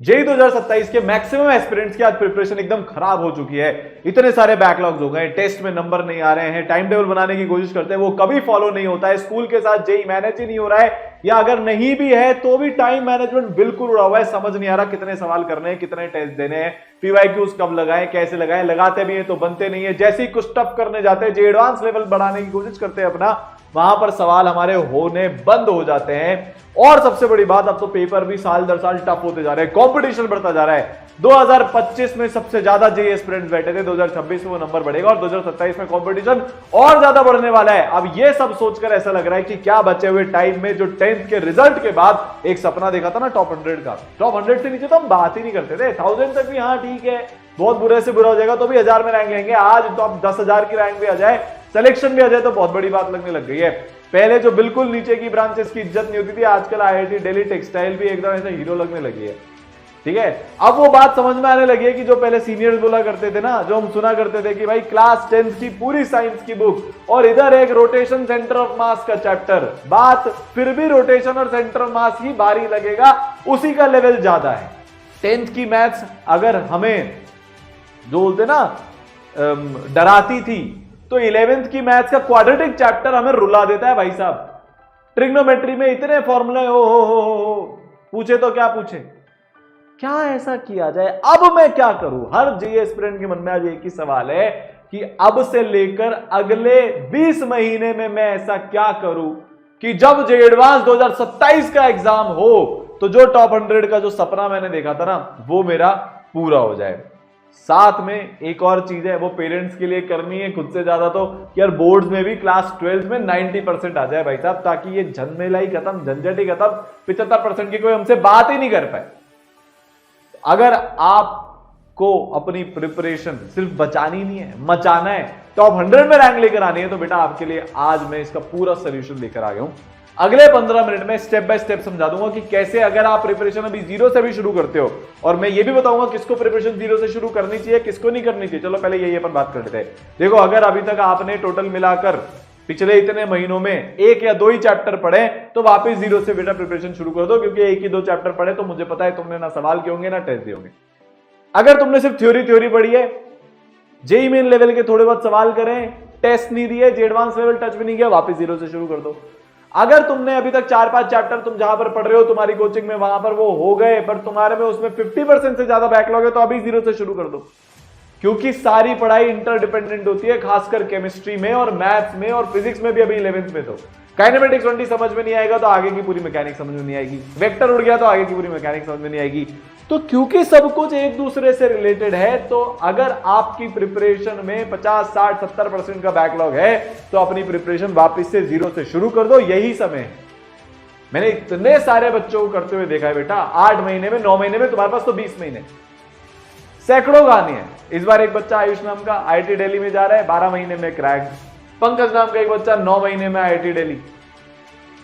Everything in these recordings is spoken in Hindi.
जेई 2027 के मैक्सिमम एस्पिरेंट्स की आज प्रिपरेशन एकदम खराब हो चुकी है। इतने सारे बैकलॉग्स हो गए, टेस्ट में नंबर नहीं आ रहे हैं, टाइम टेबल बनाने की कोशिश करते हैं वो कभी फॉलो नहीं होता है, स्कूल के साथ जेई मैनेज ही नहीं हो रहा है, या अगर नहीं भी है तो भी टाइम मैनेजमेंट बिल्कुल उड़ा हुआ है। समझ नहीं आ रहा कितने सवाल करने हैं, कितने टेस्ट देने हैं, पीवाईक्यूज कब लगाएं, कैसे लगाएं, लगाते भी हैं तो बनते नहीं है। जैसे ही कुछ टफ करने जाते हैं, जो एडवांस लेवल बढ़ाने की कोशिश करते हैं अपना, वहां पर सवाल हमारे होने बंद हो जाते हैं। और सबसे बड़ी बात, अब तो पेपर भी साल दर साल टफ होते जा रहे हैं, कंपटीशन बढ़ता जा रहा है। 2025 में सबसे ज्यादा जेई एस्पिरेंट्स बैठे थे, 2026 में वो नंबर बढ़ेगा और 2027 में कंपटीशन और ज्यादा बढ़ने वाला है। अब ये सब सोचकर ऐसा लग रहा है कि क्या बचे हुए टाइम में, जो 10th के रिजल्ट के बाद एक सपना देखा था ना टॉप 100 का, टॉप 100 से नीचे तो हम बात ही नहीं करते थे, 1000 तक भी हाँ ठीक है, बहुत बुरे से बुरा हो जाएगा तो भी 1000 में रैंक लेंगे। आज तो अब 10,000 की रैंक भी आ जाए, सिलेक्शन भी आ जाए तो बहुत बड़ी बात लगने लग गई है। पहले जो बिल्कुल नीचे की ब्रांचेस की इज्जत नहीं होती थी, आजकल आईआईटी दिल्ली टेक्सटाइल भी एकदम ऐसे हीरो लगने लगी है। ठीक है, अब वो बात समझ में आने लगी है कि जो पहले सीनियर्स बोला करते थे ना, जो हम सुना करते थे कि भाई क्लास 10th की पूरी साइंस की बुक और इधर एक रोटेशन सेंटर ऑफ मास का चैप्टर, बात फिर भी रोटेशन और सेंटर ऑफ मास ही भारी लगेगा, उसी का लेवल ज्यादा है। 10th की मैथ्स अगर हमें जो बोलते ना डराती थी, तो 11th की मैथ्स का क्वाड्रेटिक चैप्टर हमें रुला देता है भाई साहब। ट्रिग्नोमेट्री में इतने फॉर्मूले हो, पूछे तो क्या पूछे, क्या ऐसा किया जाए, अब मैं क्या करूं। हर जेईई एस्पिरेंट के मन में आज एक ही सवाल है कि अब से लेकर अगले 20 महीने में मैं ऐसा क्या करूं कि जब जेईई एडवांस 2027 का एग्जाम हो तो जो टॉप 100 का जो सपना मैंने देखा था ना, वो मेरा पूरा हो जाए। साथ में एक और चीज है, वो पेरेंट्स के लिए करनी है खुद से ज्यादा तो, यार बोर्ड्स में भी क्लास 12 में 90% आ जाए भाई साहब, ताकि ये झमेला ही खत्म, झंझट ही खत्म, 75% की कोई हमसे बात ही नहीं कर पाए। अगर आपको अपनी प्रिपरेशन सिर्फ बचानी नहीं है, मचाना है, टॉप 100 में रैंक लेकर आनी है, तो बेटा आपके लिए आज मैं इसका पूरा सोल्यूशन लेकर आ गया हूं। अगले 15 मिनट में स्टेप बाय स्टेप समझा दूंगा कि कैसे, अगर आप प्रिपरेशन अभी जीरो से भी शुरू करते हो, और मैं ये भी बताऊंगा किसको प्रिपरेशन जीरो से शुरू करनी चाहिए, किसको नहीं करनी चाहिए। चलो पहले यही अपन बात कर लेते हैं। देखो, अगर अभी तक आपने टोटल मिलाकर पिछले इतने महीनों में 1 या 2 ही चैप्टर पढ़े, तो वापस जीरो से बेटा प्रिपरेशन शुरू कर दो, क्योंकि 1 ही 2 चैप्टर पढ़े तो मुझे पता है तुमने ना सवाल किए होंगे ना टेस्ट दिए होंगे। अगर तुमने सिर्फ थ्योरी पढ़ी है, जेईई मेन लेवल के थोड़े बहुत सवाल करें, टेस्ट नहीं दिए, जे एडवांस लेवल टच भी नहीं किया, वापस जीरो से शुरू कर दो। अगर तुमने अभी तक 4-5 चैप्टर तुम जहां पर पढ़ रहे हो, तुम्हारी कोचिंग में वहां पर वो हो गए, पर तुम्हारे में उसमें 50% से ज्यादा बैकलॉग है, तो अभी जीरो से शुरू कर दो। क्योंकि सारी पढ़ाई इंटरडिपेंडेंट होती है, खासकर केमिस्ट्री में और मैथ्स में और फिजिक्स में भी। अभी 11th में तो काइनेमेटिक्स 20 समझ में नहीं आएगा तो आगे की पूरी मैकेनिक्स समझ में नहीं आएगी, वेक्टर उड़ गया तो आगे की पूरी मैकेनिक्स समझ में नहीं आएगी। तो क्योंकि सब कुछ एक दूसरे से रिलेटेड है, तो अगर आपकी प्रिपरेशन में 50, 60, 70% का बैकलॉग है, तो अपनी प्रिपरेशन वापस से जीरो से शुरू कर दो, यही समय है। मैंने इतने सारे बच्चों को करते हुए देखा है बेटा, 8 महीने में, 9 महीने में, तुम्हारे पास तो 20 महीने, सैकड़ों गाने हैं। इस बार एक बच्चा आयुष नाम का आईआईटी दिल्ली में जा रहा है, 12 महीने में क्रैक। पंकज नाम का एक बच्चा 9 महीने में आईआईटी दिल्ली।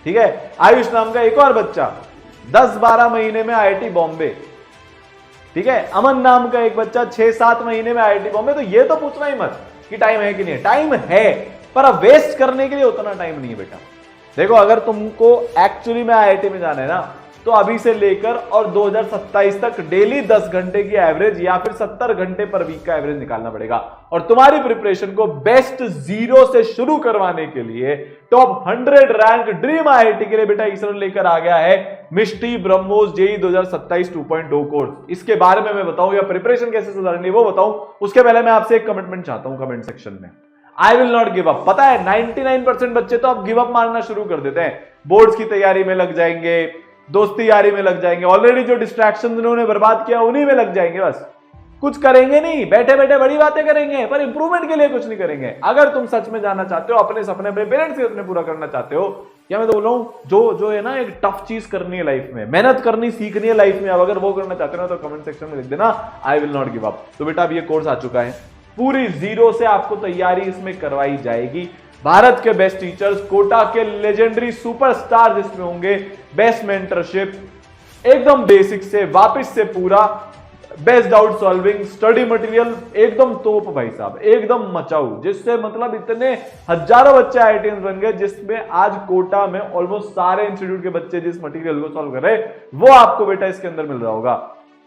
ठीक है, आयुष नाम का एक और बच्चा 10-12 महीने में आईआईटी बॉम्बे। ठीक है, अमन नाम का एक बच्चा 6-7 महीने में आईआईटी बॉम्बे। तो ये तो पूछना ही मत कि टाइम है कि नहीं है, टाइम है, पर अब वेस्ट करने के लिए उतना टाइम नहीं है बेटा। देखो, अगर तुमको एक्चुअली में आईआईटी में जाना है ना, तो अभी से लेकर और 2027 तक डेली 10 घंटे की एवरेज या फिर 70 घंटे पर वीक का एवरेज निकालना पड़ेगा। और तुम्हारी प्रिपरेशन को बेस्ट जीरो से शुरू करवाने के लिए टॉप 100 रैंक ड्रीम आईआईटी के लिए बेटा ईश्वर लेकर आ गया है मिष्टी ब्रह्मोस जेईई 2027 2.0 कोर्स। इसके बारे में मैं बताऊं या प्रिपरेशन कैसे सुधारनी है वो बताऊं, उसके पहले मैं आपसे एक कमिटमेंट चाहता हूं कमेंट सेक्शन में। I will not give up. पता है 99% बच्चे तो अब गिव अप मारना शुरू कर देते हैं, बोर्ड्स की तैयारी में लग जाएंगे, दोस्ती यारी में लग जाएंगे, ऑलरेडी जो डिस्ट्रैक्शन उन्होंने बर्बाद किया उन्हीं में लग जाएंगे, बस कुछ करेंगे नहीं, बैठे बैठे बड़ी बातें करेंगे पर इंप्रूवमेंट के लिए कुछ नहीं करेंगे। अगर तुम सच में जाना चाहते हो, अपने सपने अपने पेरेंट्स के सपने पूरा करना चाहते हो, या मैं तो बोल रहा हूं जो है ना, एक टफ चीज करनी है लाइफ में, मेहनत करनी सीखनी है लाइफ में, अब अगर वो करना चाहते हो ना, तो कमेंट सेक्शन में लिख देना I will not give up. तो बेटा अब ये कोर्स आ चुका है, पूरी जीरो से आपको तैयारी इसमें करवाई जाएगी। भारत के बेस्ट टीचर्स, कोटा के लेजेंडरी सुपरस्टार जिसमें होंगे, बेस्ट मेंटरशिप, एकदम बेसिक से वापस से पूरा, best doubt solving, study material एकदम तोप भाई साहब, एकदम मचाऊ, जिससे मतलब इतने हजारों बच्चे आईआईटीएंस बन गए, जिसमें आज कोटा में ऑलमोस्ट सारे इंस्टीट्यूट के बच्चे जिस मटेरियल को सॉल्व कर रहे हैं, वो आपको बेटा इसके अंदर मिल रहा होगा।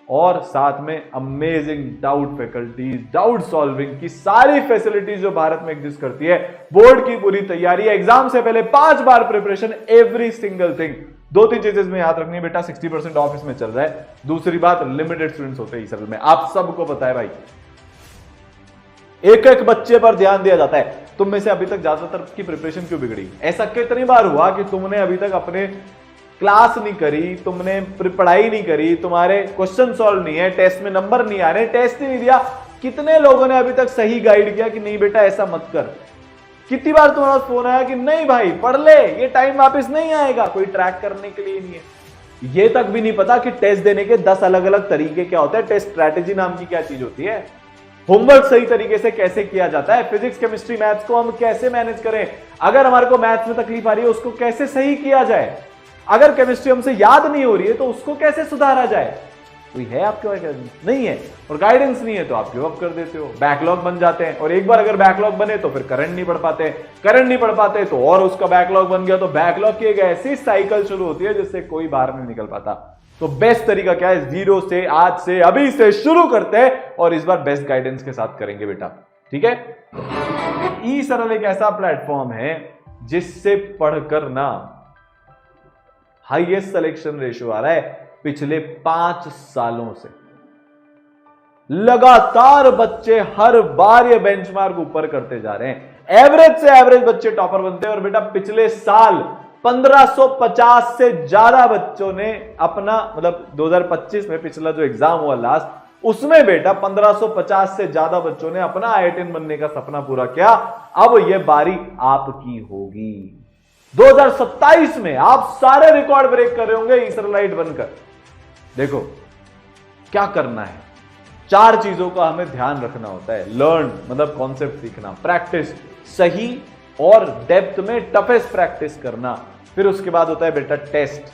और साथ में amazing doubt faculties, doubt solving की सारी फैसिलिटीज जो भारत में एग्जिस्ट करती है, बोर्ड की पूरी तैयारी, एग्जाम से पहले 5 बार प्रिपरेशन, एवरी सिंगल थिंग। 2-3 चीजें में याद रखनी है बेटा, 60% ऑफ इसमें चल रहा है। दूसरी बात, लिमिटेड स्टूडेंट्स होते हैं इस में, आप सबको पता है भाई, एक एक बच्चे पर ध्यान दिया जाता है। तुम में से अभी तक ज्यादातर की प्रिपरेशन क्यों बिगड़ी? ऐसा कितनी बार हुआ कि तुमने अभी तक अपने क्लास नहीं करी, तुमने पढ़ाई नहीं करी, तुम्हारे क्वेश्चन सॉल्व नहीं है, टेस्ट में नंबर नहीं आ रहे, टेस्ट ही नहीं दिया? कितने लोगों ने अभी तक सही गाइड किया कि नहीं बेटा ऐसा मत कर? कितनी बार तुम्हारा फोन आया कि नहीं भाई पढ़ ले, ये टाइम वापस नहीं आएगा? कोई ट्रैक करने के लिए नहीं है। ये तक भी नहीं पता कि टेस्ट देने के 10 अलग अलग तरीके क्या होते हैं, टेस्ट स्ट्रैटेजी नाम की क्या चीज होती है, होमवर्क सही तरीके से कैसे किया जाता है, फिजिक्स केमिस्ट्री मैथ्स को हम कैसे मैनेज करें, अगर हमारे को मैथ्स में तकलीफ आ रही है उसको कैसे सही किया जाए, अगर केमिस्ट्री हमसे याद नहीं हो रही है तो उसको कैसे सुधारा जाए। कोई है आपके पास? नहीं है, और गाइडेंस नहीं है तो आप गिव अप कर देते हो, बैकलॉग बन जाते हैं। और एक बार अगर बैकलॉग बने तो फिर करंट नहीं पढ़ पाते, करंट नहीं पढ़ पाते तो और उसका बैकलॉग बन गया, तो बैकलॉग की एक ऐसी साइकिल शुरू होती है जिससे कोई बाहर नहीं निकल पाता। तो बेस्ट तरीका क्या है? जीरो से, आज से, अभी से शुरू करते हैं और इस बार बेस्ट गाइडेंस के साथ करेंगे बेटा, ठीक है? ई सरल एक ऐसा प्लेटफॉर्म है जिससे पढ़कर ना हाईएस्ट सिलेक्शन रेशियो आ रहा है पिछले 5 सालों से। लगातार बच्चे हर बार ये बेंचमार्क ऊपर करते जा रहे हैं, एवरेज से एवरेज बच्चे टॉपर बनते हैं। और बेटा पिछले साल 1550 से ज्यादा बच्चों ने अपना, मतलब 2025 में पिछला जो एग्जाम हुआ लास्ट, उसमें बेटा 1550 से ज्यादा बच्चों ने अपना IITian बनने का सपना पूरा किया। अब यह बारी आपकी होगी। 2027 में आप सारे रिकॉर्ड ब्रेक कर रहे होंगे इसराइलाइट बनकर। देखो क्या करना है, 4 चीजों का हमें ध्यान रखना होता है। लर्न मतलब कॉन्सेप्ट सीखना, प्रैक्टिस सही और डेप्थ में टफेस्ट प्रैक्टिस करना, फिर उसके बाद होता है बेटा टेस्ट,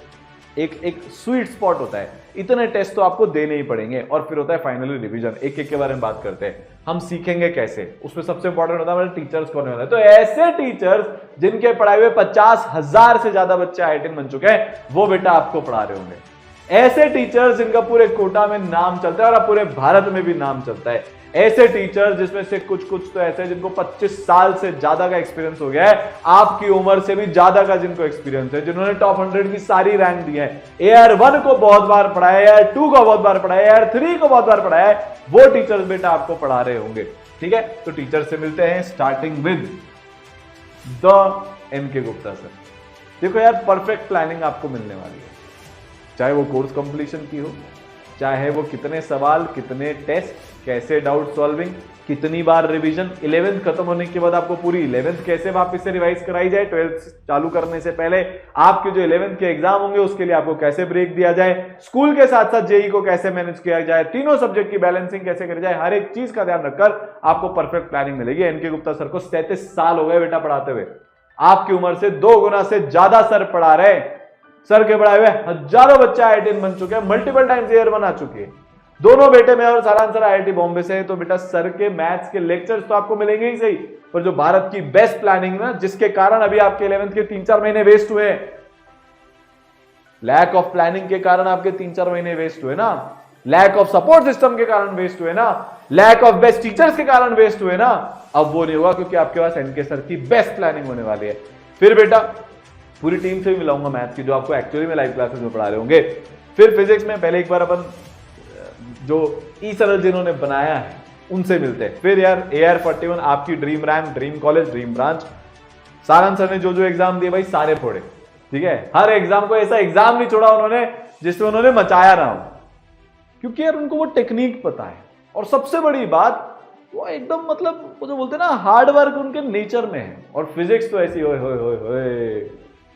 एक स्वीट स्पॉट होता है, इतने टेस्ट तो आपको देने ही पड़ेंगे, और फिर होता है फाइनली रिवीजन। एक एक के बारे में बात करते हैं, हम सीखेंगे कैसे, उसमें सबसे इंपॉर्टेंट होता है टीचर्स कौन होता है। तो ऐसे टीचर्स जिनके पढ़ाए हुए 50,000 से ज्यादा बच्चे IITian बन चुके हैं, वो बेटा आपको पढ़ा रहे होंगे। ऐसे टीचर्स जिनका पूरे कोटा में नाम चलता है और पूरे भारत में भी नाम चलता है। ऐसे टीचर्स जिसमें से कुछ तो ऐसे जिनको 25 साल से ज्यादा का एक्सपीरियंस हो गया है, आपकी उम्र से भी ज्यादा का जिनको एक्सपीरियंस है, जिन्होंने टॉप 100 की सारी रैंक दी है, AR1 को बहुत बार पढ़ाया है, AR2 को बहुत बार पढ़ाया है, AR3 को बहुत बार पढ़ाया है, वो टीचर्स बेटा आपको पढ़ा रहे होंगे, ठीक है? तो टीचर से मिलते हैं, starting with the NK Gupta sir. देखो यार, परफेक्ट प्लानिंग आपको मिलने वाली है, चाहे वो कोर्स कंप्लीशन की हो, चाहे वो कितने सवाल, कितने टेस्ट, कैसे डाउट सॉल्विंग, कितनी बार रिवीजन, 11th खत्म होने के बाद आपको पूरी 11th कैसे वापस से रिवाइज कराई जाए, 12th चालू करने से पहले आपके जो 11th के एग्जाम होंगे उसके लिए आपको कैसे ब्रेक दिया जाए, स्कूल के साथ साथ जेई को कैसे मैनेज किया जाए, तीनों सब्जेक्ट की बैलेंसिंग कैसे करी जाए, हर एक चीज का ध्यान रखकर आपको परफेक्ट प्लानिंग मिलेगी। NK गुप्ता सर को 37 साल हो गए बेटा पढ़ाते हुए, आपकी उम्र से 2 गुना से ज्यादा सर पढ़ा रहे। सर के पढ़ाए हुए हजारों बच्चे IITian बन चुके हैं, मल्टीपल टाइम्स एयर बना चुके हैं। दोनों बेटे में और सारांश सर IIT बॉम्बे से है, तो बेटा सर के मैथ्स के लेक्चर्स तो आपको मिलेंगे ही सही, पर जो भारत की बेस्ट प्लानिंग ना, जिसके कारण अभी आपके 11th के 3-4 महीने वेस्ट हुए, लैक ऑफ प्लानिंग के कारण आपके 3-4 महीने वेस्ट हुए ना, लैक ऑफ सपोर्ट सिस्टम के कारण वेस्ट हुए ना, लैक ऑफ बेस्ट टीचर्स के कारण वेस्ट हुए ना, अब वो नहीं होगा क्योंकि आपके पास NK सर की बेस्ट प्लानिंग होने वाली है। फिर बेटा पूरी टीम से भी मिलाऊंगा मैथ्स की, जो आपको एक्चुअली में लाइव क्लासेस में पढ़ा रहे होंगे। फिर फिजिक्स में पहले एक बार अपन जो ई सरल जिन्होंने बनाया है उनसे मिलते हैं। फिर यार AR41 आपकी dream rank, dream college, dream branch, सारांश सर ने जो एग्जाम दिए भाई सारे फोड़े, ठीक है? हर एग्जाम को ऐसा एग्जाम नहीं छोड़ा उन्होंने जिसमें उन्होंने मचाया ना हो, क्योंकि यार उनको वो टेक्निक पता है। और सबसे बड़ी बात, वो एकदम मतलब वो जो बोलते हैं ना, हार्ड वर्क उनके नेचर में है। और फिजिक्स तो ऐसी होए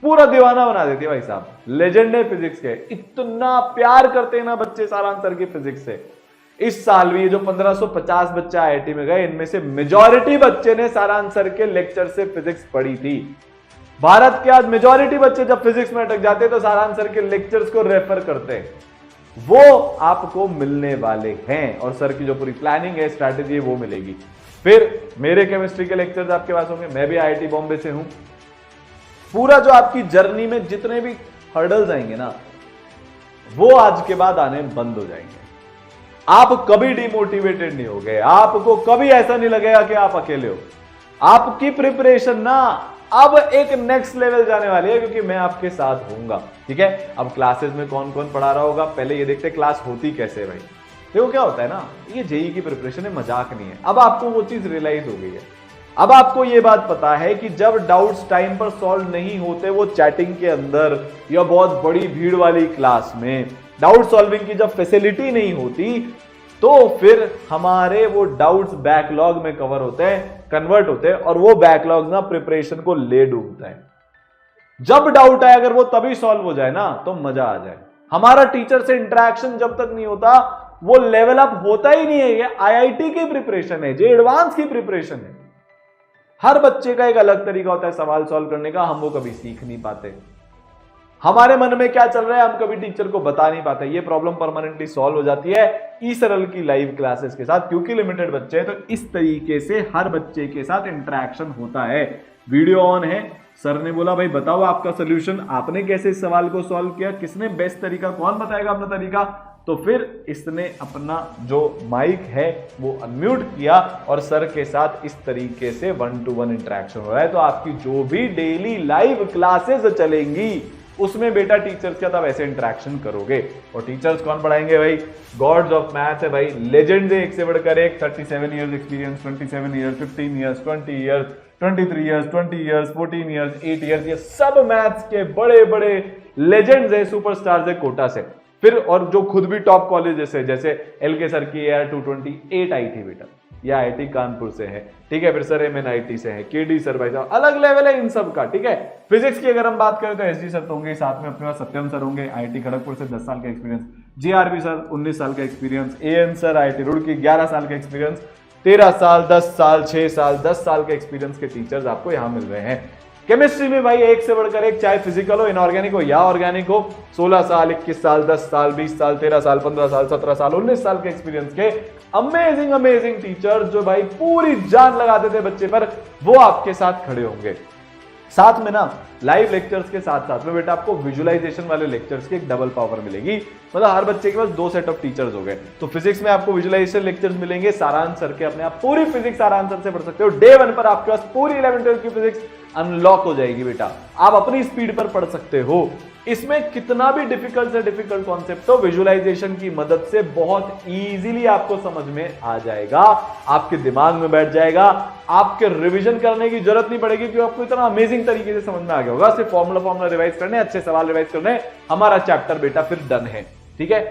पूरा दीवाना बना देती है भाई साहब, लेजेंड है फिजिक्स के, इतना प्यार करते हैं ना बच्चे सारांश सर की फिजिक्स से। इस साल भी जो 1550 बच्चे IIT में गए, इनमें से मेजॉरिटी बच्चे ने सारांश सर के लेक्चर से फिजिक्स पढ़ी थी। भारत के आज मेजॉरिटी बच्चे जब फिजिक्स में अटक जाते तो सारांश सर के लेक्चर्स को रेफर करते हैं, वो आपको मिलने वाले हैं। और सर की जो पूरी प्लानिंग है, स्ट्रैटेजी है, वो मिलेगी। फिर मेरे केमिस्ट्री के लेक्चर्स आपके पास होंगे, मैं भी IIT बॉम्बे से हूं। पूरा जो आपकी जर्नी में जितने भी हर्डल्स आएंगे ना, वो आज के बाद आने बंद हो जाएंगे। आप कभी डिमोटिवेटेड नहीं होगे, आपको कभी ऐसा नहीं लगेगा कि आप अकेले हो। आपकी प्रिपरेशन ना अब एक नेक्स्ट लेवल जाने वाली है, क्योंकि मैं आपके साथ होऊंगा। ठीक है, अब क्लासेस में कौन कौन पढ़ा रहा होगा, पहले ये देखते क्लास होती कैसे है भाई। देखो क्या होता है ना, ये जेई की प्रिपरेशन है, मजाक नहीं है। अब आपको वो चीज रियलाइज हो गई है, अब आपको ये बात पता है कि जब डाउट्स टाइम पर सॉल्व नहीं होते, वो चैटिंग के अंदर या बहुत बड़ी भीड़ वाली क्लास में डाउट सॉल्विंग की जब फैसिलिटी नहीं होती, तो फिर हमारे वो डाउट्स बैकलॉग में कवर होते हैं, कन्वर्ट होते हैं, और वो बैकलॉग ना प्रिपरेशन को ले डूबता है। जब डाउट आए अगर वो तभी सॉल्व हो जाए ना, तो मजा आ जाए। हमारा टीचर से इंटरेक्शन जब तक नहीं होता, वो लेवल अप होता ही नहीं है। ये आईआईटी की प्रिपरेशन है, जे एडवांस की प्रिपरेशन है। हर बच्चे का एक अलग तरीका होता है सवाल सॉल्व करने का, हम वो कभी सीख नहीं पाते। हमारे मन में क्या चल रहा है हम कभी टीचर को बता नहीं पाते। ये प्रॉब्लम परमानेंटली सॉल्व हो जाती है ई सरल की लाइव क्लासेस के साथ, क्योंकि लिमिटेड बच्चे हैं, तो इस तरीके से हर बच्चे के साथ इंटरेक्शन होता है। वीडियो ऑन है, सर ने बोला भाई बताओ आपका सोल्यूशन, आपने कैसे इस सवाल को सॉल्व किया, किसने बेस्ट तरीका, कौन बताएगा अपना तरीका। तो फिर इसने अपना जो माइक है वो अनम्यूट किया और सर के साथ इस तरीके से 1-to-1 इंटरेक्शन हो रहा है। तो आपकी जो भी डेली लाइव क्लासेस चलेंगी उसमें बेटा टीचर्स के साथ ऐसे इंटरेक्शन करोगे। और टीचर्स कौन पढ़ाएंगे भाई, गॉड्स ऑफ मैथ्स है भाई, लेजेंड्स है, एक से बढ़कर एक। 37 years experience, 27 years, 15 years, 20 years, 23 years, 20 years, 14 years, 8 years, ये सब मैथ्स के बड़े बड़े लेजेंड्स है, सुपरस्टार्स है कोटा से। फिर और जो खुद भी टॉप कॉलेजेस है, जैसे एलके सर की AR 228 आई थी बेटा, या IIT कानपुर से है। ठीक है, फिर सर MNIT से है, KD सर भाई साहब, अलग लेवल है इन सब का। ठीक है, फिजिक्स की अगर हम बात करें तो SG सर तो होंगे, साथ में अपने पास सत्यम सर होंगे, IIT खड़गपुर से 10 साल का एक्सपीरियंस, JRB सर 19 साल का experience, AN sir IIT Roorkee 11 साल का एक्सपीरियंस, 13 साल, 10 साल, 6 साल, 10 साल के एक्सपीरियंस के टीचर्स आपको यहाँ मिल रहे हैं। केमिस्ट्री में भाई एक से बढ़कर एक, चाहे फिजिकल हो, इनऑर्गेनिक हो या ऑर्गेनिक हो, 16 साल, 21 साल, 10 साल, 20 साल, 13 साल, 15 साल, 17 साल, 19 साल के एक्सपीरियंस के अमेजिंग अमेजिंग टीचर जो भाई पूरी जान लगाते थे बच्चे पर, वो आपके साथ खड़े होंगे। साथ में ना लाइव लेक्चर्स के साथ साथ में बेटा आपको विजुअलाइजेशन वाले लेक्चर्स की एक डबल पावर मिलेगी। मतलब हर बच्चे के पास 2 सेट ऑफ टीचर्स हो गए। तो फिजिक्स में आपको विजुअलाइजेशन लेक्चर्स मिलेंगे, सारांश सर के, अपने आप पूरी फिजिक्स सारांश सर से पढ़ सकते हो। डे 1 पर आपके पास पूरी 11-12 की फिजिक्स अनलॉक हो जाएगी बेटा, आप अपनी स्पीड पर पढ़ सकते हो। इसमें कितना भी डिफिकल्ट से डिफिकल्ट कॉन्सेप्ट हो, विजुअलाइजेशन की मदद से बहुत इजीली आपको समझ में आ जाएगा, आपके दिमाग में बैठ जाएगा, आपके रिवीजन करने की जरूरत नहीं पड़ेगी, क्योंकि आपको इतना अमेजिंग तरीके से समझ में आ गया होगा। सिर्फ फॉर्मूला रिवाइज करने, अच्छे सवाल रिवाइज करने, हमारा चैप्टर बेटा फिर डन है। ठीक है,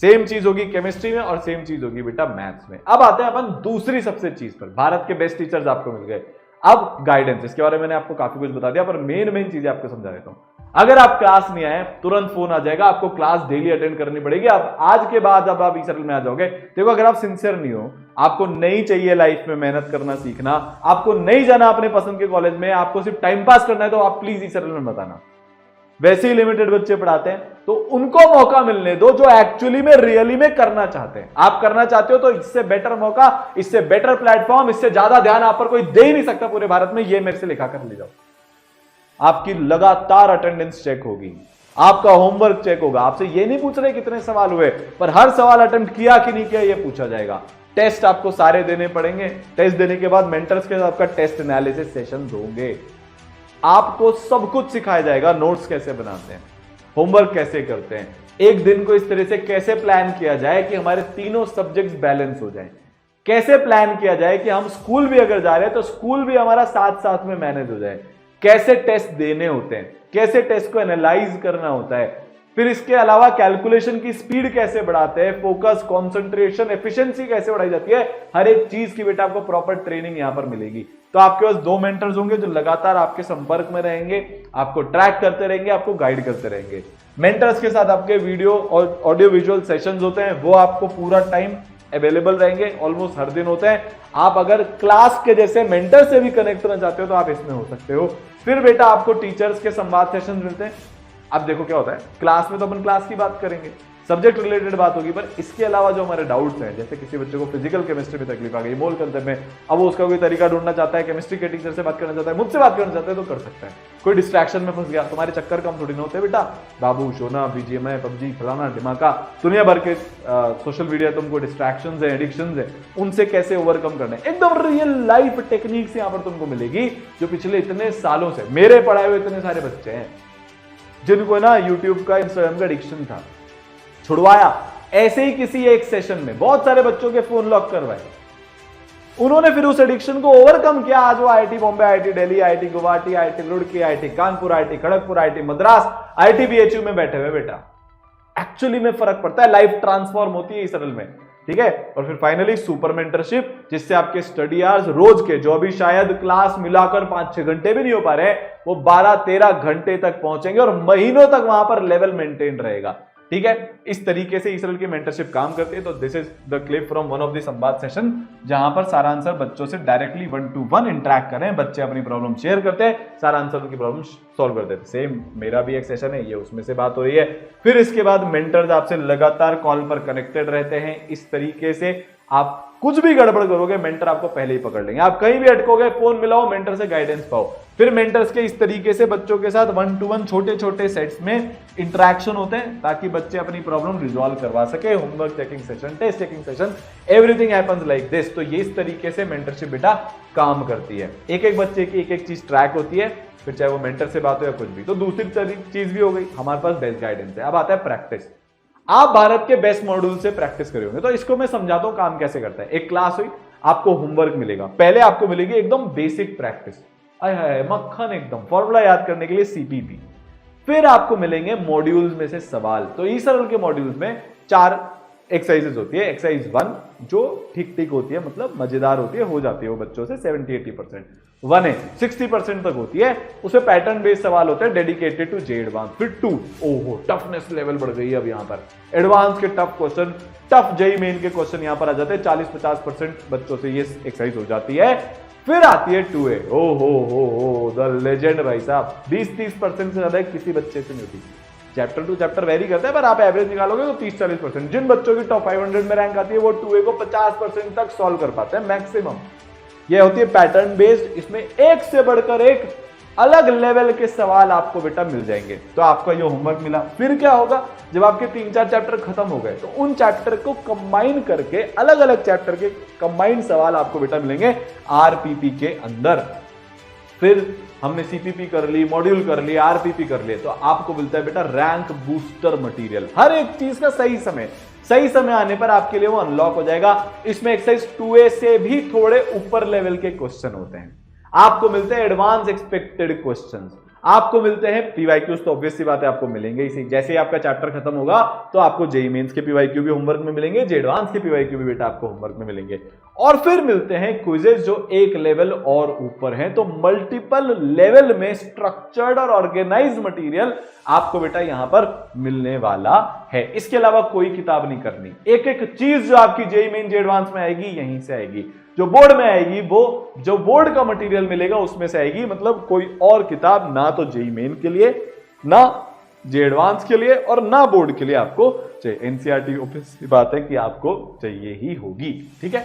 सेम चीज होगी केमिस्ट्री में और सेम चीज होगी बेटा मैथ्स में। अब आते हैं अपन दूसरी सबसे चीज पर, भारत के बेस्ट टीचर्स आपको मिल गए। अब गाइडेंस, इसके बारे में मैंने आपको काफी कुछ बता दिया, पर मेन चीजें आपको समझा देता हूं। अगर आप क्लास नहीं आए, तुरंत फोन आ जाएगा, आपको क्लास डेली अटेंड करनी पड़ेगी। आप आज के बाद जब आप ई-सरल में आ जाओगे, देखो अगर आप सिंसियर नहीं हो, आपको नहीं चाहिए लाइफ में मेहनत करना सीखना, आपको नहीं जाना अपने पसंद के कॉलेज में, आपको सिर्फ टाइम पास करना है, तो आप प्लीज ई-सरल में बताना। वैसे ही लिमिटेड बच्चे पढ़ाते हैं, तो उनको मौका मिलने दो जो एक्चुअली में रियली में करना चाहते हैं। आप करना चाहते हो तो इससे बेटर मौका, इससे बेटर प्लेटफॉर्म, इससे ज्यादा ध्यान आप पर कोई दे ही नहीं सकता पूरे भारत में। ये मेरे से लिखा कर ले जाओ। आपकी लगातार अटेंडेंस चेक होगी, आपका होमवर्क चेक होगा। आपसे ये नहीं पूछ रहे कितने सवाल हुए, पर हर सवाल अटेम्प्ट किया कि नहीं किया ये पूछा जाएगा। टेस्ट आपको सारे देने पड़ेंगे। टेस्ट देने के बाद मेंटर्स के साथ आपका टेस्ट एनालिसिस सेशन होंगे। आपको सब कुछ सिखाया जाएगा, नोट्स कैसे बनाते हैं, होमवर्क कैसे करते हैं, एक दिन को इस तरह से कैसे प्लान किया जाए कि हमारे तीनों सब्जेक्ट्स बैलेंस हो जाएं, कैसे प्लान किया जाए कि हम स्कूल भी अगर जा रहे हैं तो स्कूल भी हमारा साथ साथ में मैनेज हो जाए, कैसे टेस्ट देने होते हैं, कैसे टेस्ट को एनालाइज करना होता है, फिर इसके अलावा कैलकुलेशन की स्पीड कैसे बढ़ाते हैं, फोकस, कंसंट्रेशन, एफिशिएंसी कैसे बढ़ाई जाती है, हर एक चीज की बेटा आपको प्रॉपर ट्रेनिंग यहां पर मिलेगी। तो आपके पास 2 मेंटर्स होंगे जो लगातार आपके संपर्क में रहेंगे, आपको ट्रैक करते रहेंगे, आपको गाइड करते रहेंगे। मेंटर्स के साथ आपके वीडियो और ऑडियो विजुअल सेशंस होते हैं, वो आपको पूरा टाइम अवेलेबल रहेंगे, ऑलमोस्ट हर दिन होते हैं। आप अगर क्लास के जैसे मेंटर से भी कनेक्ट करना चाहते हो तो आप इसमें हो सकते हो। फिर बेटा आपको टीचर्स के संवाद सेशन मिलते हैं। अब देखो क्या होता है, क्लास में तो अपन क्लास की बात करेंगे, सब्जेक्ट रिलेटेड बात होगी, पर इसके अलावा जो हमारे डाउट्स हैं, जैसे किसी बच्चे को फिजिकल केमिस्ट्री में तकलीफ आ गई, मोल कंसेप्ट में, अब वो उसका कोई तरीका ढूंढना चाहता है, केमिस्ट्री के टीचर से बात करना चाहता है, मुझसे बात करना चाहता है, तो कर सकता है। कोई डिस्ट्रैक्शन में फंस गया, तुम्हारे चक्कर कम थोड़ी ना होते बेटा, बाबू सोना बीजीएमआई पबजी फलाना ढिमाका, दुनिया भर के सोशल मीडिया तुमको डिस्ट्रैक्शंस है, एडिक्शंस है, उनसे कैसे ओवरकम करना है, एकदम रियल लाइफ टेक्निक्स यहाँ पर तुमको मिलेगी, जो पिछले इतने सालों से मेरे पढ़ाए हुए इतने सारे बच्चे हैं जिनको ना यूट्यूब का, इंस्टाग्राम का एडिक्शन था, छुड़वाया ऐसे ही किसी एक सेशन में, बहुत सारे बच्चों के फोन लॉक करवाए, उन्होंने फिर उस एडिक्शन को ओवरकम किया। आज वो IIT Bombay, IIT Delhi, IIT Guwahati, IIT Roorkee, IIT Kanpur, IIT Kharagpur, IIT Madras, IIT BHU में बैठे हुए बेटा। एक्चुअली में फर्क पड़ता है, लाइफ ट्रांसफॉर्म होती है इस सरल में, ठीक है। और फिर फाइनली सुपर मेंटरशिप, जिससे आपके स्टडी आवर्स रोज के, जो अभी शायद क्लास मिलाकर 5-6 घंटे भी नहीं हो पा रहे, वो 12-13 घंटे तक पहुंचेंगे और महीनों तक वहां पर लेवल मेंटेन रहेगा, ठीक है। इस तरीके से इसरल की मेंटरशिप काम करती है। तो this is the clip from one of the संवाद सेशन, जहां पर सारा आंसर बच्चों से डायरेक्टली 1-to-1 इंटरेक्ट कर रहे हैं, बच्चे अपनी प्रॉब्लम शेयर करते हैं, सारा आंसर उनकी प्रॉब्लम सॉल्व कर देते हैं। सेम मेरा भी एक सेशन है, ये उसमें से बात हो रही है। फिर इसके बाद मेंटर्स आपसे लगातार कॉल पर कनेक्टेड रहते हैं। इस तरीके से आप कुछ भी गड़बड़ करोगे, मेंटर आपको पहले ही पकड़ लेंगे। आप कहीं भी अटकोगे, फोन मिलाओ, मेंटर से गाइडेंस पाओ। फिर मेंटर्स के इस तरीके से बच्चों के साथ 1-to-1 छोटे छोटे सेट्स में इंटरेक्शन होते हैं, ताकि बच्चे अपनी प्रॉब्लम रिजॉल्व करवा सके। Homework checking session, test checking session, everything happens like this. तो ये इस तरीके से मेंटरशिप बेटा काम करती है। एक एक बच्चे की एक एक चीज ट्रैक होती है, फिर चाहे वो मेंटर से बात हो या कुछ भी। तो दूसरी चीज भी हो गई, हमारे पास बेस्ट गाइडेंस है। अब आता है प्रैक्टिस। आप भारत के बेस्ट मॉड्यूल से प्रैक्टिस करे होंगे, तो इसको मैं समझाता हूं काम कैसे करता है। एक क्लास हुई, आपको होमवर्क मिलेगा, पहले आपको मिलेगी एकदम बेसिक प्रैक्टिस, मक्खन एकदम, फॉर्मूला याद करने के लिए सीपीपी। फिर आपको मिलेंगे मॉड्यूल्स में से सवाल। तो ई सरल के मॉड्यूल्स में 4 एक्सरसाइजेस होती है। एक्सरसाइज 1 जो ठीक ठीक होती है, मतलब मजेदार होती है, हो जाती है वो बच्चों से 70-80%। 1A 60% तक होती है, उसमें पैटर्न बेस्ड सवाल होते हैं डेडिकेटेड टू जे एडवांस। फिर 2, ओहो टफनेस लेवल बढ़ गई है अब यहाँ पर, एडवांस के tough question, tough JEE Main के क्वेश्चन यहाँ पर आ जाते हैं। 40-50% बच्चों से ये एक्सरसाइज हो जाती है। फिर आती है 2A, हो द लेजेंड भाई साहब, 20-30% से ज्यादा किसी बच्चे से नहीं होती। चैप्टर टू चैप्टर वेरी करता है, पर आप एवरेज निकालोगे तो 30-40%। जिन बच्चों की टॉप 500 में रैंक आती है, वो 2A को 50% तक सॉल्व कर पाते हैं मैक्सिमम। ये होती है पैटर्न बेस्ड, इसमें एक से बढ़कर एक अलग लेवल के सवाल आपको बेटा मिल जाएंगे। तो आपका ये होमवर्क मिला, फिर क्या होगा, जब आपके 3-4 चैप्टर खत्म हो गए, तो उन चैप्टर को कंबाइन करके अलग अलग चैप्टर के कंबाइंड सवाल आपको बेटा मिलेंगे आरपीपी के अंदर। फिर हमने सीपीपी कर ली, मॉड्यूल कर लिया, आरपीपी कर लिए, तो आपको मिलता है बेटा रैंक बूस्टर मटेरियल। हर एक चीज का सही समय आने पर आपके लिए वो अनलॉक हो जाएगा। इसमें एक्सरसाइज 2A से भी थोड़े ऊपर लेवल के क्वेश्चन होते हैं। आपको मिलते हैं एडवांस एक्सपेक्टेड क्वेश्चंस, आपको मिलते हैं पीवाईक्यूज, तो ऑब्वियस सी बात है आपको मिलेंगे इसी। जैसे ही आपका चैप्टर खत्म होगा, तो आपको जेईई मेंस के पीवाईक्यू भी होमवर्क में मिलेंगे, जे एडवांस के पीवाईक्यू भी बेटा आपको होमवर्क में मिलेंगे। और फिर मिलते हैं क्विजेस जो एक लेवल और ऊपर हैं। तो मल्टीपल लेवल में स्ट्रक्चर्ड और ऑर्गेनाइज्ड मटेरियल आपको बेटा यहां पर मिलने वाला है। इसके अलावा कोई किताब नहीं करनी, एक एक चीज जो आपकी जेईई मेन जे एडवांस में आएगी यहीं से आएगी, जो बोर्ड में आएगी वो जो बोर्ड का मटेरियल मिलेगा उसमें से आएगी। मतलब कोई और किताब ना तो जेईई मेन के लिए, ना जे एडवांस के लिए, और ना बोर्ड के लिए आपको चाहिए। एनसीईआरटी ऑब्वियस बात है कि आपको चाहिए ही होगी, ठीक है।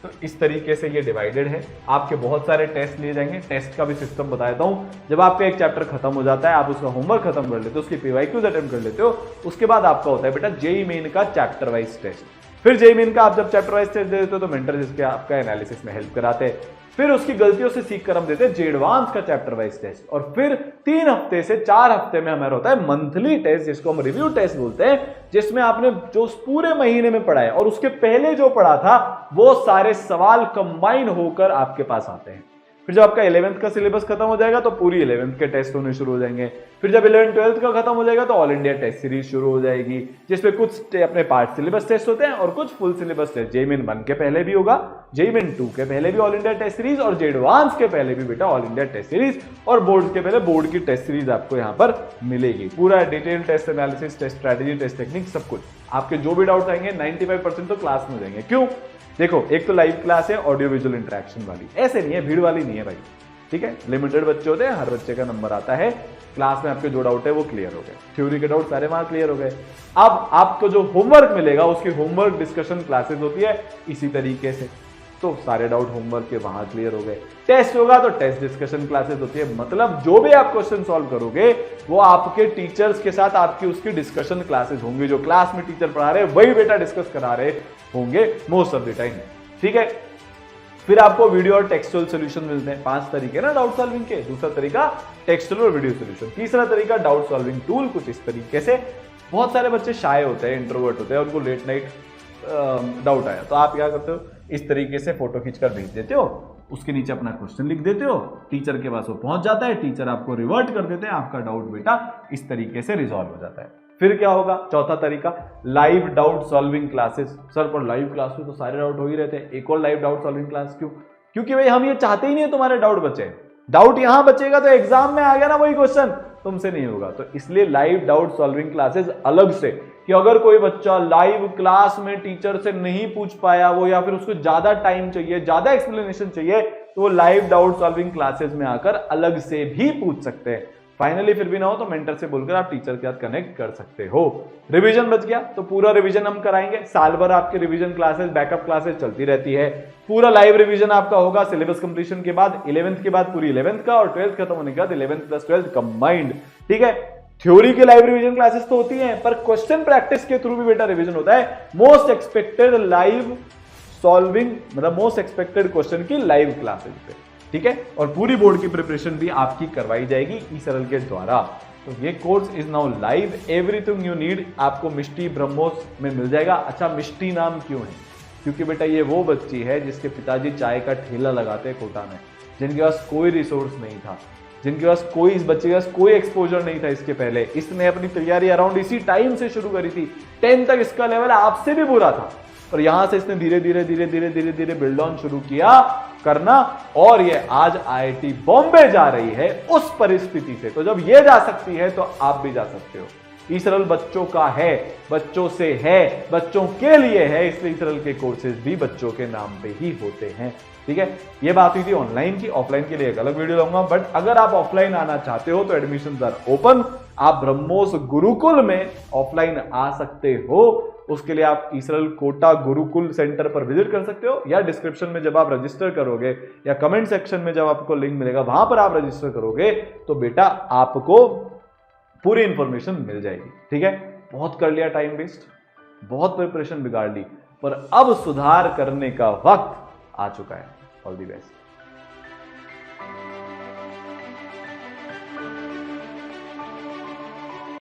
तो इस तरीके से ये डिवाइडेड है। आपके बहुत सारे टेस्ट लिए जाएंगे, टेस्ट का भी सिस्टम बता देता हूं। जब आपका एक चैप्टर खत्म हो जाता है, आप उसका होमवर्क खत्म कर लेते हो, उसकी पीवाईक्यूज अटेम्प्ट कर लेते हो, उसके बाद आपका होता है बेटा जेईई मेन का चैप्टर वाइज टेस्ट। फिर जेईई मेन का आप जब चैप्टर वाइज टेस्ट दे देते हो, तो मेंटर जिसके आपका एनालिसिस में हेल्प कराते हैं। फिर उसकी गलतियों से सीख कर हम देते हैं जे एडवांस का चैप्टर वाइज टेस्ट। और फिर 3 हफ्ते से 4 हफ्ते में हमारा होता है मंथली टेस्ट, जिसको हम रिव्यू टेस्ट बोलते हैं, जिसमें आपने जो पूरे महीने में पढ़ा है और उसके पहले जो पढ़ा था, वो सारे सवाल कंबाइन होकर आपके पास आते हैं। फिर जब आपका 11th का सिलेबस खत्म हो जाएगा, तो पूरी 11th के टेस्ट होने शुरू हो जाएंगे। फिर जब 11th-12th का खत्म हो जाएगा, तो ऑल इंडिया टेस्ट सीरीज शुरू हो जाएगी, जिसमें कुछ अपने पार्ट सिलेबस टेस्ट होते हैं और कुछ full syllabus test. JEE Main 1 के पहले भी होगा, जेईई मेन 2 के पहले भी ऑल इंडिया टेस्ट सीरीज, और जे एडवांस के पहले भी बेटा ऑल इंडिया टेस्ट सीरीज, और बोर्ड के पहले बोर्ड की टेस्ट सीरीज आपको यहाँ पर मिलेगी। पूरा detail test analysis, test strategy, test technique, सब कुछ। आपके जो भी डाउट्स आएंगे 95% तो क्लास में देंगे। क्यों? देखो, एक तो लाइव क्लास है ऑडियो विजुअल इंटरेक्शन वाली, ऐसे नहीं है, भीड़ वाली नहीं है भाई, ठीक है। लिमिटेड बच्चे होते हैं, हर बच्चे का नंबर आता है, क्लास में आपके जो डाउट है वो क्लियर हो गए, थ्योरी के डाउट सारे वहां क्लियर हो गए। अब आपको जो होमवर्क मिलेगा उसकी होमवर्क डिस्कशन क्लासेस होती है इसी तरीके से, तो सारे डाउट होमवर्क के वहां क्लियर हो गए। टेस्ट होगा तो टेस्ट डिस्कशन क्लासेस होती है, मतलब जो भी आप क्वेश्चन सॉल्व करोगे वो आपके टीचर्स के साथ आपकी उसकी डिस्कशन क्लासेस होंगी, जो क्लास में टीचर पढ़ा रहे वही बेटा डिस्कस करा रहे होंगे मोस्ट ऑफ द टाइम, ठीक है। फिर आपको वीडियो और टेक्सचुअल सॉल्यूशन मिलते हैं, 5 तरीके ना डाउट सॉल्विंग के। दूसरा तरीका टेक्सचुअल और वीडियो सॉल्यूशन। तीसरा तरीका डाउट सॉल्विंग टूल, कुछ इस तरीके से। बहुत सारे बच्चे शाय होते हैं, इंट्रोवर्ट होते हैं, उनको लेट नाइट डाउट आया तो आप क्या करते हो, इस तरीके से फोटो खींचकर भेज देते हो, उसके नीचे अपना क्वेश्चन लिख देते हो, टीचर के पास वो पहुंच जाता है, टीचर आपको रिवर्ट कर देते हैं, आपका डाउट बेटा इस तरीके से रिजॉल्व हो जाता है। फिर क्या होगा, चौथा तरीका live doubt solving classes. Sir पर लाइव क्लास में तो सारे डाउट हो ही रहते हैं, एक और लाइव डाउट सॉल्विंग क्लास क्यों? क्योंकि भाई हम ये चाहते ही नहीं है तुम्हारे डाउट बचे। डाउट यहां बचेगा तो एग्जाम में आ गया ना वही क्वेश्चन, तुमसे नहीं होगा। तो इसलिए लाइव डाउट सॉल्विंग क्लासेस अलग से, कि अगर कोई बच्चा लाइव क्लास में टीचर से नहीं पूछ पाया वो, या फिर उसको ज्यादा टाइम चाहिए, ज्यादा एक्सप्लेनेशन चाहिए, तो वो लाइव डाउट सॉल्विंग क्लासेस में आकर अलग से भी पूछ सकते हैं। फाइनली फिर भी ना हो तो मेंटर से बोलकर आप टीचर के साथ कनेक्ट कर सकते हो। रिवीजन बच गया तो पूरा रिवीजन हम कराएंगे, साल भर आपके रिवीजन क्लासेस, बैकअप क्लासेस चलती रहती है। पूरा लाइव रिवीजन आपका होगा सिलेबस कंप्लीशन के बाद, 11th के बाद पूरी 11th का, और 12th खत्म होने के बाद 11th प्लस 12th कंबाइंड, ठीक है। थ्योरी के लाइव रिवीजन क्लासेस तो होती हैं, पर क्वेश्चन प्रैक्टिस के थ्रू भी बेटा रिवीजन होता है। मोस्ट एक्सपेक्टेड लाइव सॉल्विंग, मतलब मोस्ट एक्सपेक्टेड क्वेश्चन की लाइव क्लासेस पे, ठीक है। और पूरी बोर्ड की प्रिपरेशन भी आपकी करवाई जाएगी ई-सरल के द्वारा। तो ये course is now live, everything you need आपको मिष्टी ब्रह्मोस में मिल जाएगा। अच्छा, मिष्टी नाम क्यों है? क्योंकि बेटा ये वो बच्ची है जिसके पिताजी चाय का ठेला लगाते हैं कोटा में, जिनके पास कोई रिसोर्स नहीं था, जिनके पास कोई, इस बच्चे के पास कोई एक्सपोजर नहीं था इसके पहले। इसने अपनी तैयारी अराउंड इसी टाइम से शुरू करी थी, 10 तक इसका लेवल आपसे भी बुरा था, और यहां से इसने धीरे धीरे धीरे धीरे धीरे धीरे बिल्ड ऑन शुरू किया करना, और ये आज आईआईटी बॉम्बे जा रही है उस परिस्थिति से। तो जब ये जा सकती है तो आप भी जा सकते हो। ई-सरल बच्चों का है, बच्चों से है, बच्चों के लिए है, इसलिए ई-सरल के कोर्सेज भी बच्चों के नाम पे ही होते हैं, ठीक है। ये बात हुई थी ऑनलाइन की, ऑफलाइन के लिए एक अलग वीडियो लाऊंगा। बट अगर आप ऑफलाइन आना चाहते हो तो एडमिशंस आर ओपन, आप ब्रह्मोस गुरुकुल में ऑफलाइन आ सकते हो। उसके लिए आप ई-सरल कोटा गुरुकुल सेंटर पर विजिट कर सकते हो, या डिस्क्रिप्शन में जब आप रजिस्टर करोगे या कमेंट सेक्शन में जब आपको लिंक मिलेगा वहां पर आप रजिस्टर करोगे तो बेटा आपको पूरी इंफॉर्मेशन मिल जाएगी, ठीक है। बहुत कर लिया टाइम वेस्ट, बहुत प्रिपरेशन बिगाड़ ली, पर अब सुधार करने का वक्त आ चुका है। All the best.